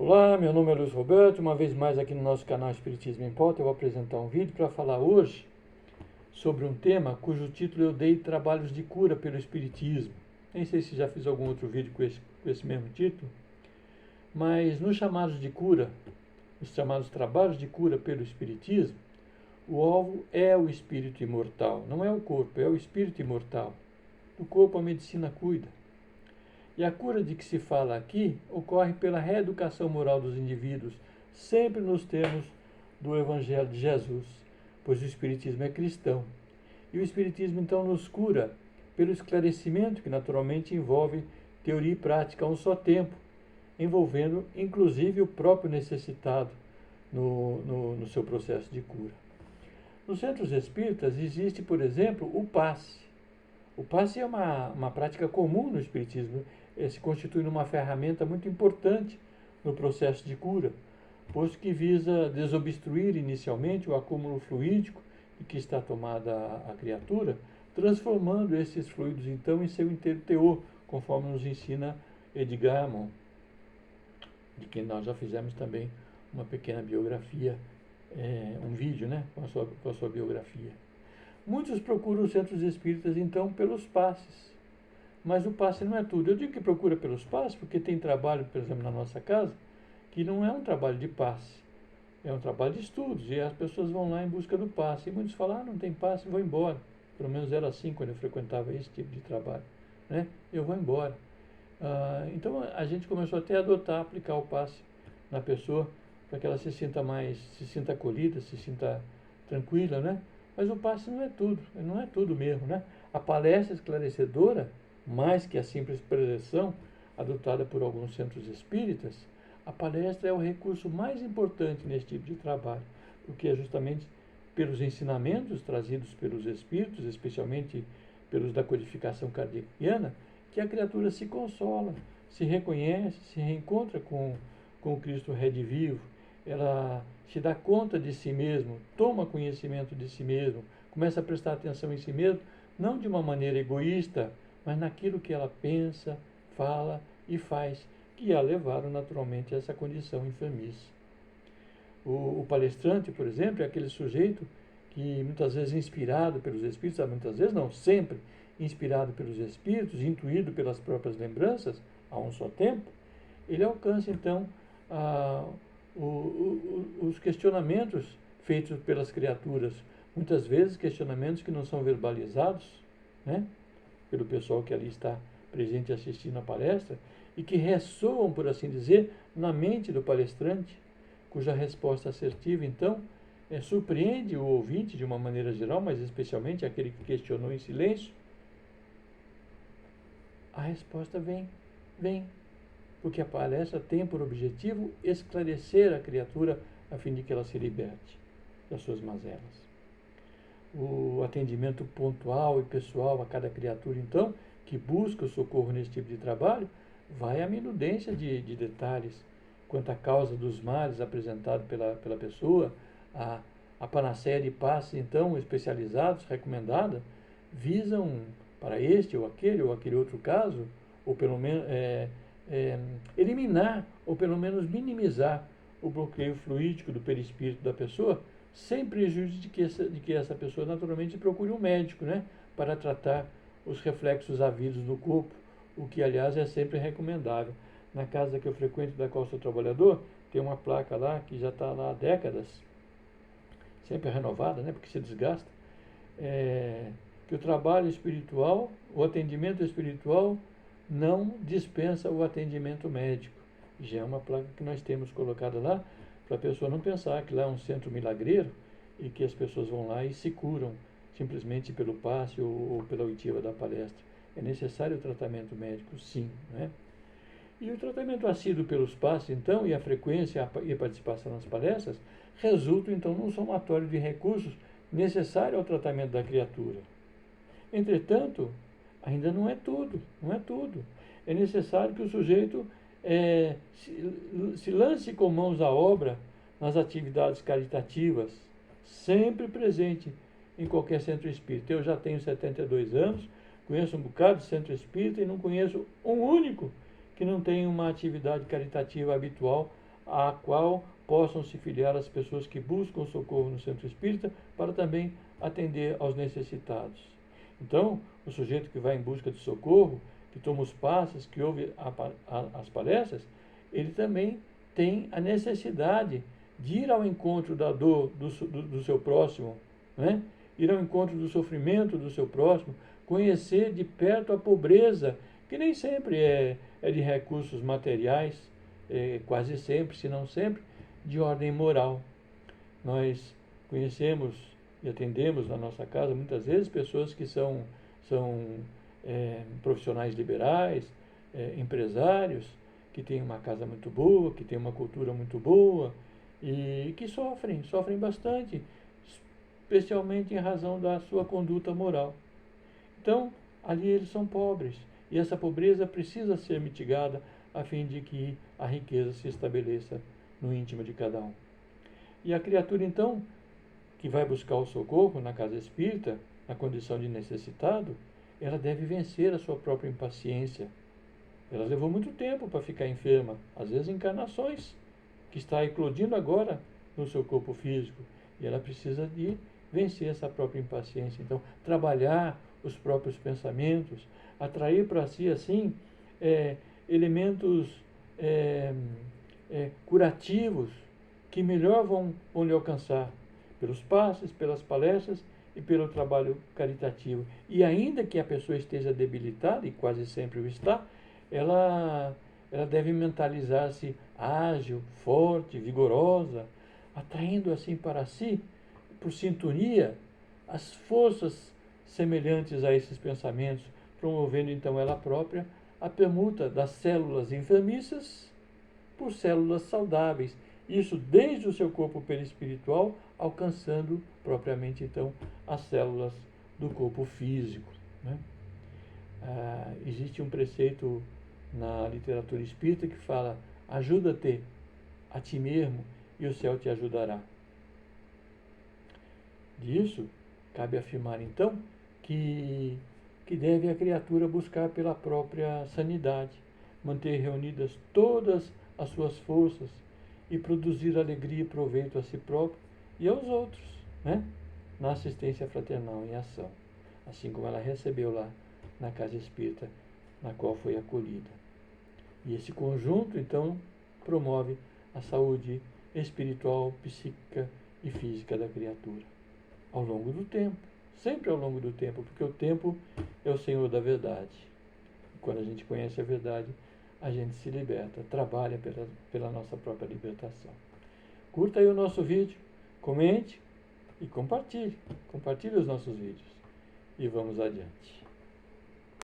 Olá, meu nome é Luiz Roberto, uma vez mais aqui no nosso canal Espiritismo em Pauta. Eu vou apresentar um vídeo para falar hoje sobre um tema cujo título eu dei Trabalhos de Cura pelo Espiritismo. Nem sei se já fiz algum outro vídeo com esse mesmo título, mas nos chamados de cura, os chamados trabalhos de cura pelo Espiritismo, o alvo é o espírito imortal, não é o corpo, é o espírito imortal. Do corpo a medicina cuida. E a cura de que se fala aqui ocorre pela reeducação moral dos indivíduos, sempre nos termos do Evangelho de Jesus, pois o Espiritismo é cristão. E o Espiritismo então nos cura pelo esclarecimento que naturalmente envolve teoria e prática a um só tempo, envolvendo inclusive o próprio necessitado no seu processo de cura. Nos centros espíritas existe, por exemplo, o passe. O passe é uma prática comum no Espiritismo, se constitui numa ferramenta muito importante no processo de cura, posto que visa desobstruir inicialmente o acúmulo fluídico de que está tomada a criatura, transformando esses fluidos então em seu inteiro teor, conforme nos ensina Edgar Amon, de quem nós já fizemos também uma pequena biografia, um vídeo, né, com a sua biografia. Muitos procuram os centros espíritas, então, pelos passes. Mas o passe não é tudo. Eu digo que procura pelos passes porque tem trabalho, por exemplo, na nossa casa, que não é um trabalho de passe. É um trabalho de estudos. E as pessoas vão lá em busca do passe. E muitos falam, não tem passe, vou embora. Pelo menos era assim quando eu frequentava esse tipo de trabalho. Né? Eu vou embora. Então a gente começou até a adotar, aplicar o passe na pessoa, para que ela se sinta acolhida, se sinta tranquila, né? Mas o passe não é tudo mesmo, né? A palestra esclarecedora, mais que a simples preleção adotada por alguns centros espíritas, a palestra é o recurso mais importante nesse tipo de trabalho, porque é justamente pelos ensinamentos trazidos pelos espíritos, especialmente pelos da codificação kardeciana, que a criatura se consola, se reconhece, se reencontra com o Cristo redivivo. Ela se dá conta de si mesmo, toma conhecimento de si mesmo, começa a prestar atenção em si mesmo, não de uma maneira egoísta, mas naquilo que ela pensa, fala e faz, que a levaram naturalmente a essa condição enfermiça. O palestrante, por exemplo, é aquele sujeito que muitas vezes inspirado pelos espíritos, muitas vezes não, sempre inspirado pelos espíritos, intuído pelas próprias lembranças, a um só tempo, ele alcança então os questionamentos feitos pelas criaturas, muitas vezes questionamentos que não são verbalizados, né, pelo pessoal que ali está presente assistindo a palestra, e que ressoam, por assim dizer, na mente do palestrante, cuja resposta assertiva, então, surpreende o ouvinte de uma maneira geral, mas especialmente aquele que questionou em silêncio. A resposta vem, porque a palestra tem por objetivo esclarecer a criatura a fim de que ela se liberte das suas mazelas. O atendimento pontual e pessoal a cada criatura, então, que busca o socorro nesse tipo de trabalho, vai à minudência de detalhes quanto à causa dos males apresentados pela pessoa, a panaceia de passes, então, especializados, recomendada, visam para este ou aquele outro caso, ou pelo menos eliminar, ou pelo menos minimizar o bloqueio fluídico do perispírito da pessoa, sem prejuízo de que essa pessoa naturalmente procure um médico, né, para tratar os reflexos havidos no corpo, o que aliás é sempre recomendável. Na casa que eu frequento, da qual sou trabalhador, tem uma placa lá que já está lá há décadas, sempre renovada, né, porque se desgasta, que o trabalho espiritual, o atendimento espiritual não dispensa o atendimento médico. Já é uma placa que nós temos colocada lá para a pessoa não pensar que lá é um centro milagreiro e que as pessoas vão lá e se curam simplesmente pelo passe ou pela oitiva da palestra. É necessário o tratamento médico, sim, né? E o tratamento assíduo pelos passes, então, e a frequência e a participação nas palestras, resultam, então, num somatório de recursos necessário ao tratamento da criatura. Entretanto, ainda não é tudo, não é tudo. É necessário que o sujeito se lance com mãos à obra nas atividades caritativas, sempre presente em qualquer centro espírita. Eu já tenho 72 anos, conheço um bocado de centro espírita e não conheço um único que não tenha uma atividade caritativa habitual à qual possam se filiar as pessoas que buscam socorro no centro espírita para também atender aos necessitados. Então, o sujeito que vai em busca de socorro, que toma os passes, que ouve as palestras, ele também tem a necessidade de ir ao encontro da dor do seu próximo, né? Ir ao encontro do sofrimento do seu próximo, conhecer de perto a pobreza, que nem sempre é de recursos materiais, quase sempre, se não sempre, de ordem moral. Nós conhecemos e atendemos na nossa casa muitas vezes pessoas que são profissionais liberais, empresários, que têm uma casa muito boa, que têm uma cultura muito boa e que sofrem bastante, especialmente em razão da sua conduta moral. Então, ali eles são pobres e essa pobreza precisa ser mitigada a fim de que a riqueza se estabeleça no íntimo de cada um. E a criatura, então, que vai buscar o socorro na casa espírita, na condição de necessitado, ela deve vencer a sua própria impaciência. Ela levou muito tempo para ficar enferma, às vezes encarnações, que está eclodindo agora no seu corpo físico, e ela precisa de vencer essa própria impaciência. Então, trabalhar os próprios pensamentos, atrair para si, assim, elementos curativos que melhor vão lhe alcançar pelos passes, pelas palestras e pelo trabalho caritativo. E ainda que a pessoa esteja debilitada, e quase sempre o está, ela deve mentalizar-se ágil, forte, vigorosa, atraindo assim para si, por sintonia, as forças semelhantes a esses pensamentos, promovendo então ela própria a permuta das células enfermiças por células saudáveis. Isso desde o seu corpo perispiritual, alcançando propriamente então as células do corpo físico, né? Existe um preceito na literatura espírita que fala: ajuda-te a ti mesmo e o céu te ajudará. Disso, cabe afirmar então que deve a criatura buscar pela própria sanidade, manter reunidas todas as suas forças e produzir alegria e proveito a si próprio e aos outros, né? Na assistência fraternal em ação, assim como ela recebeu lá na casa espírita na qual foi acolhida. E esse conjunto, então, promove a saúde espiritual, psíquica e física da criatura, ao longo do tempo, sempre ao longo do tempo, porque o tempo é o Senhor da verdade. E quando a gente conhece a verdade, a gente se liberta, trabalha pela nossa própria libertação. Curta aí o nosso vídeo, comente e compartilhe os nossos vídeos. E vamos adiante.